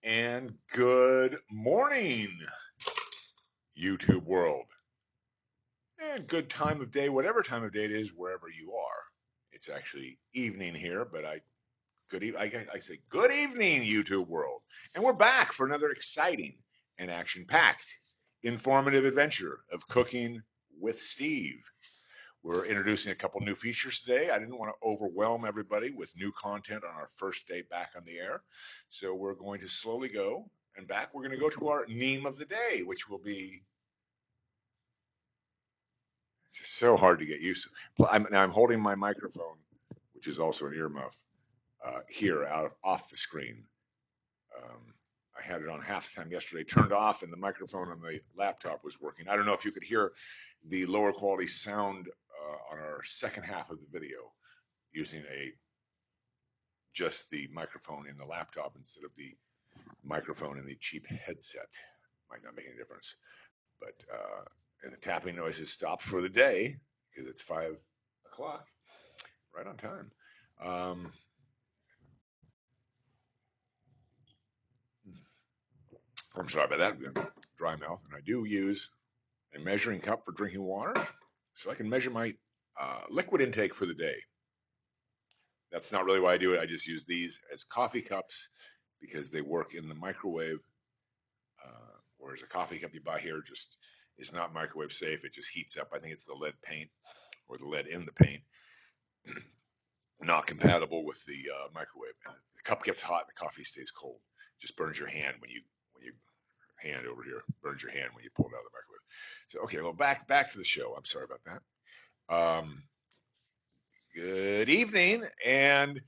And good morning, YouTube world. And good time of day, whatever time of day it is, wherever you are. It's actually evening here, but I say good evening, YouTube world. And we're back for another exciting and action-packed, informative adventure of cooking with Steve. We're introducing a couple new features today. I didn't want to overwhelm everybody with new content on our first day back on the air. So we're going to slowly go and back. We're going to go to our meme of the day, which will be it's so hard to get used to. I'm holding my microphone, which is also an earmuff, here off the screen. Um, I had it on half the time yesterday, turned off, and the microphone on the laptop was working. I don't know if you could hear the lower quality sound on our second half of the video using just the microphone in the laptop instead of the microphone in the cheap headset. Might not make any difference. But and the tapping noises stopped for the day because it's 5 o'clock, right on time. Um, I'm sorry about that, dry mouth. And I do use a measuring cup for drinking water so I can measure my liquid intake for the day. That's not really why I do it. I just use these as coffee cups because they work in the microwave. Whereas a coffee cup you buy here just is not microwave safe. It just heats up. I think it's the lead paint or the lead in the paint. Not compatible with the microwave. The cup gets hot, the coffee stays cold. Just burns your hand when you hand over here burns your hand when you pull it out of the microwave. So okay, well back to the show. I'm sorry about that. Good evening, and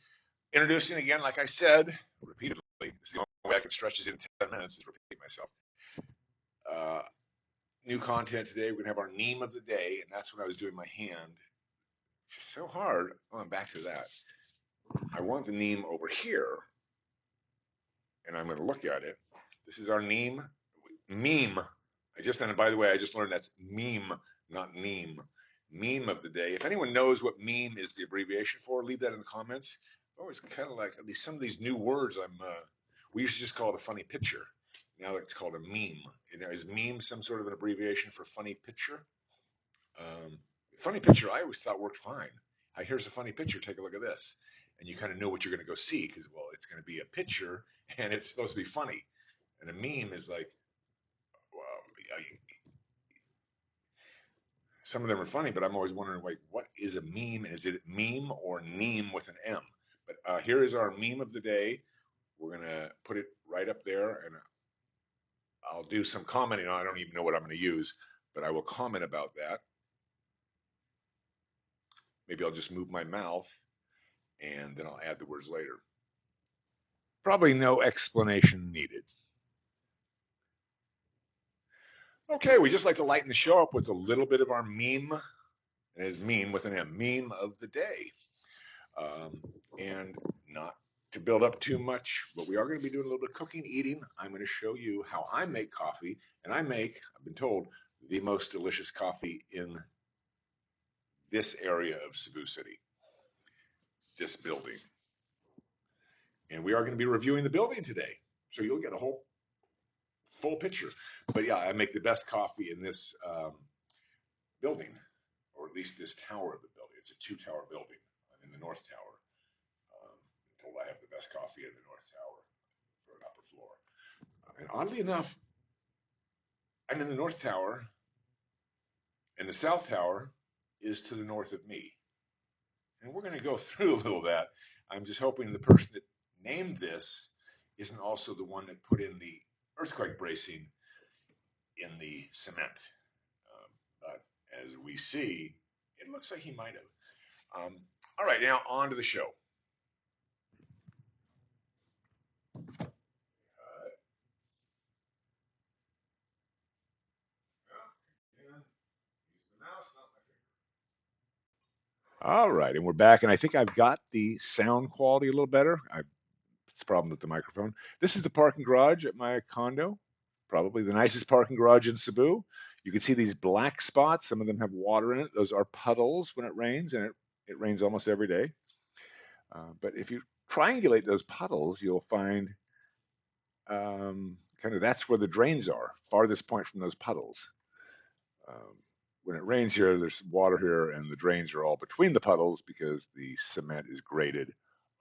introducing again, like I said repeatedly. It's the only way I can stretch this in 10 minutes is repeat myself. Uh, New content today. We're gonna have our meme of the day, and that's when I was doing my hand. It's just so hard. Oh, I'm back to that. I want the meme over here, and I'm going to look at it. This is our meme. Meme. And by the way, I just learned that's meme, not meme. Meme of the day. If anyone knows what meme is the abbreviation for, leave that in the comments. Oh, it's kind of like at least some of these new words. We used to just call it a funny picture. Now it's called a meme. Is meme some sort of an abbreviation for funny picture? Um, Funny picture, I always thought worked fine. Here's a funny picture. Take a look at this, and you kind of know what you're going to go see because it's going to be a picture and it's supposed to be funny. And a meme is like, well, some of them are funny, but I'm always wondering, like, what is a meme? Is it meme or neem with an M? But here is our meme of the day. We're gonna put it right up there, and I'll do some commenting on. I don't even know what I'm going to use, but I will comment about that. Maybe I'll just move my mouth, and then I'll add the words later. Probably no explanation needed. Okay, we just like to lighten the show up with a little bit of our meme, and it's meme with an M, meme of the day. And not to build up too much, but we are going to be doing a little bit of cooking, eating. I'm going to show you how I make coffee, and I've been told, the most delicious coffee in this area of Cebu City, this building. And we are going to be reviewing the building today, so you'll get a whole full picture. But yeah, I make the best coffee in this building, or at least this tower of the building. It's a two-tower building. I'm in the North Tower. I'm told I have the best coffee in the North Tower for an upper floor. And oddly enough, I'm in the North Tower, and the South Tower is to the north of me. And we're going to go through a little of that. I'm just hoping the person that named this isn't also the one that put in the earthquake bracing in the cement. But as we see, it looks like he might have. All right, now on to the show. All right, and we're back, and I think I've got the sound quality a little better. It's a problem with the microphone. This is the parking garage at my condo, probably the nicest parking garage in Cebu. You can see these black spots. Some of them have water in it. Those are puddles when it rains, and it rains almost every day. But if you triangulate those puddles, you'll find kind of that's where the drains are, farthest point from those puddles. Um, when it rains here, there's water here, and the drains are all between the puddles because the cement is graded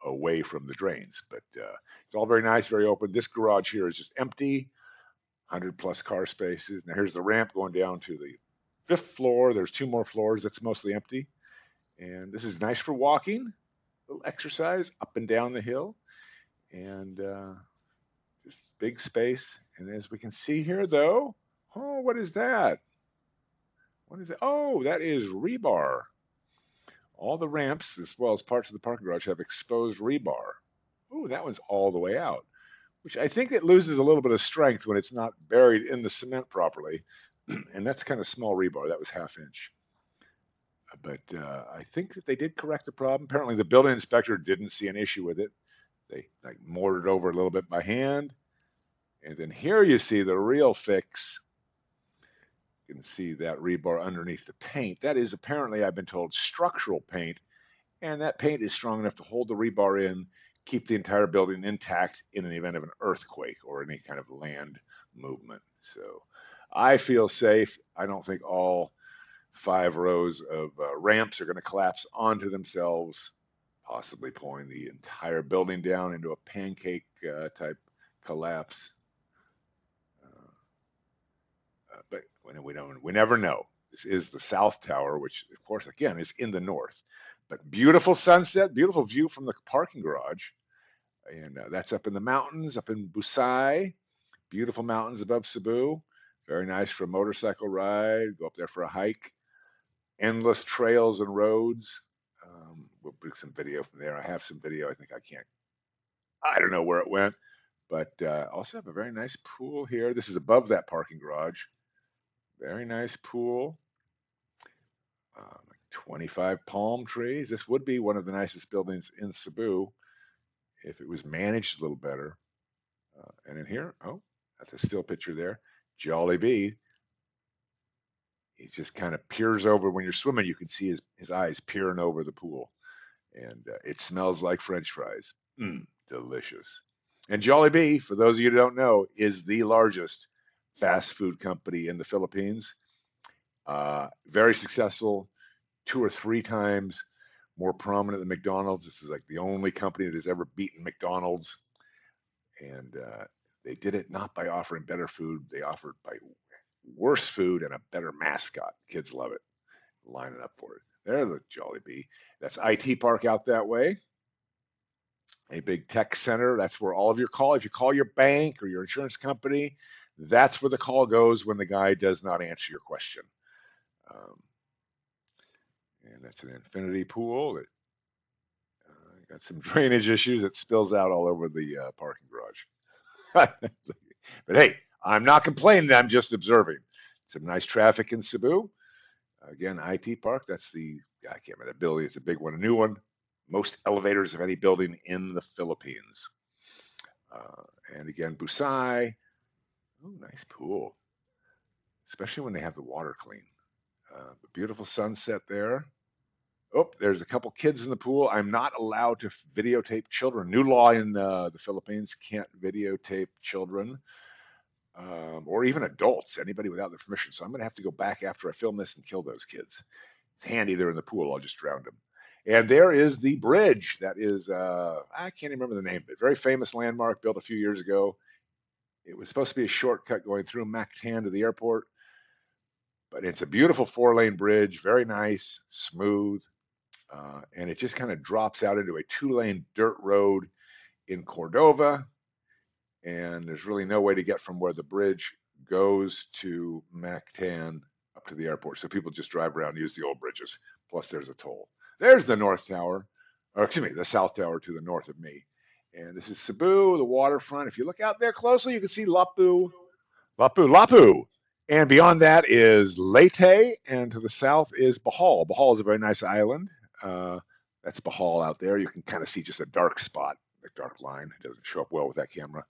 away from the drains. But it's all very nice, very open. This garage here is just empty, 100 plus car spaces. Now here's the ramp going down to the fifth floor. There's two more floors that's mostly empty. And this is nice for walking, a little exercise up and down the hill. And just big space. And as we can see here, though, oh, what is that? What is it? Oh, that is rebar. All the ramps, as well as parts of the parking garage, have exposed rebar. Oh, that one's all the way out, which I think it loses a little bit of strength when it's not buried in the cement properly. And that's kind of small rebar. That was half inch. But I think that they did correct the problem. Apparently, the building inspector didn't see an issue with it. They like mortared over a little bit by hand. And then here you see the real fix. You can see that rebar underneath the paint. That is apparently, I've been told, structural paint. And that paint is strong enough to hold the rebar in, keep the entire building intact in the event of an earthquake or any kind of land movement. So I feel safe. I don't think all 5 rows of ramps are going to collapse onto themselves, possibly pulling the entire building down into a pancake type collapse. But we never know. This is the South Tower, which, of course, again, is in the north. But beautiful sunset, beautiful view from the parking garage. And that's up in the mountains, up in Busai. Beautiful mountains above Cebu. Very nice for a motorcycle ride. Go up there for a hike. Endless trails and roads. We'll bring some video from there. I have some video. I don't know where it went. But also have a very nice pool here. This is above that parking garage. Very nice pool. Like 25 palm trees. This would be one of the nicest buildings in Cebu if it was managed a little better. And in here, oh, that's a still picture there. Jollibee. He just kind of peers over when you're swimming. You can see his eyes peering over the pool. And it smells like French fries. Delicious. And Jollibee, for those of you who don't know, is the largest fast food company in the Philippines. Very successful, 2 or 3 times more prominent than McDonald's. This is like the only company that has ever beaten McDonald's. And they did it not by offering better food. They offered by worse food and a better mascot. Kids love it. Lining up for it. There's the Jollibee. That's IT Park out that way. A big tech center. That's where all of your call. If you call your bank or your insurance company, that's where the call goes when the guy does not answer your question. And that's an infinity pool that got some drainage issues that spills out all over the parking garage. But hey, I'm not complaining. I'm just observing. Some nice traffic in Cebu. Again, IT Park. That's I can't remember the building. It's a big one, a new one. Most elevators of any building in the Philippines. And again, Busai. Oh, nice pool. Especially when they have the water clean. The beautiful sunset there. Oh, there's a couple kids in the pool. I'm not allowed to videotape children. New law in the Philippines, can't videotape children or even adults, anybody without their permission. So I'm going to have to go back after I film this and kill those kids. It's handy they're in the pool. I'll just drown them. And there is the bridge. That is, I can't even remember the name, but very famous landmark built a few years ago. It was supposed to be a shortcut going through Mactan to the airport. But it's a beautiful 4-lane bridge, very nice, smooth. And it just kind of drops out into a 2-lane dirt road in Cordova. And there's really no way to get from where the bridge goes to Mactan up to the airport. So people just drive around and use the old bridges. Plus, there's a toll. There's the North Tower, or excuse me, the South Tower to the north of me. And this is Cebu, the waterfront. If you look out there closely, you can see Lapu, Lapu, Lapu. And beyond that is Leyte, and to the south is Bohol. Bohol is a very nice island. That's Bohol out there. You can kind of see just a dark spot, a dark line. It doesn't show up well with that camera.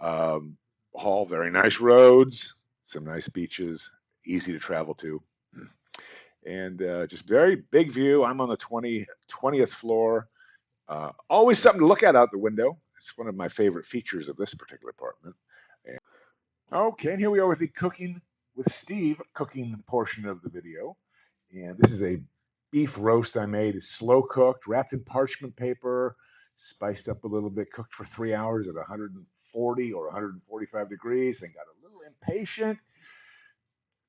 Bohol, very nice roads, some nice beaches, easy to travel to. And just very big view. I'm on the 20th floor. Always something to look at out the window. It's one of my favorite features of this particular apartment. Okay, and here we are with the cooking with Steve cooking portion of the video. And this is a beef roast I made. It's slow cooked, wrapped in parchment paper, spiced up a little bit, cooked for 3 hours at 140 or 145 degrees, and got a little impatient.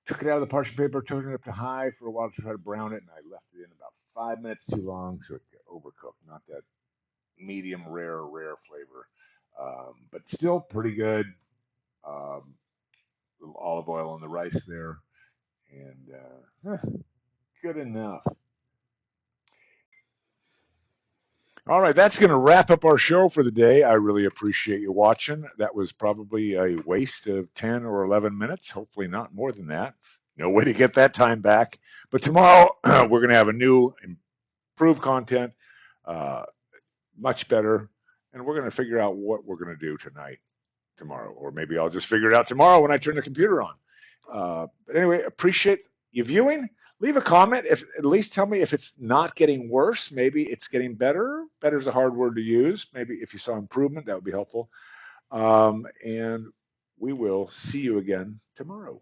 Took it out of the parchment paper, took it up to high for a while to try to brown it, and I left it in about 5 minutes too long, so it got overcooked. Not that medium rare flavor, but still pretty good. Um, little olive oil on the rice there, and good enough. All right, that's going to wrap up our show for the day. I really appreciate you watching. That was probably a waste of 10 or 11 minutes, hopefully not more than that. No way to get that time back. But tomorrow, we're going to have a new, improved content, uh, much better, and we're going to figure out what we're going to do tomorrow, or maybe I'll just figure it out tomorrow when I turn the computer on. But anyway, appreciate you viewing. Leave a comment. If at least tell me if it's not getting worse. Maybe it's getting better. Better is a hard word to use. Maybe if you saw improvement, that would be helpful. And we will see you again tomorrow.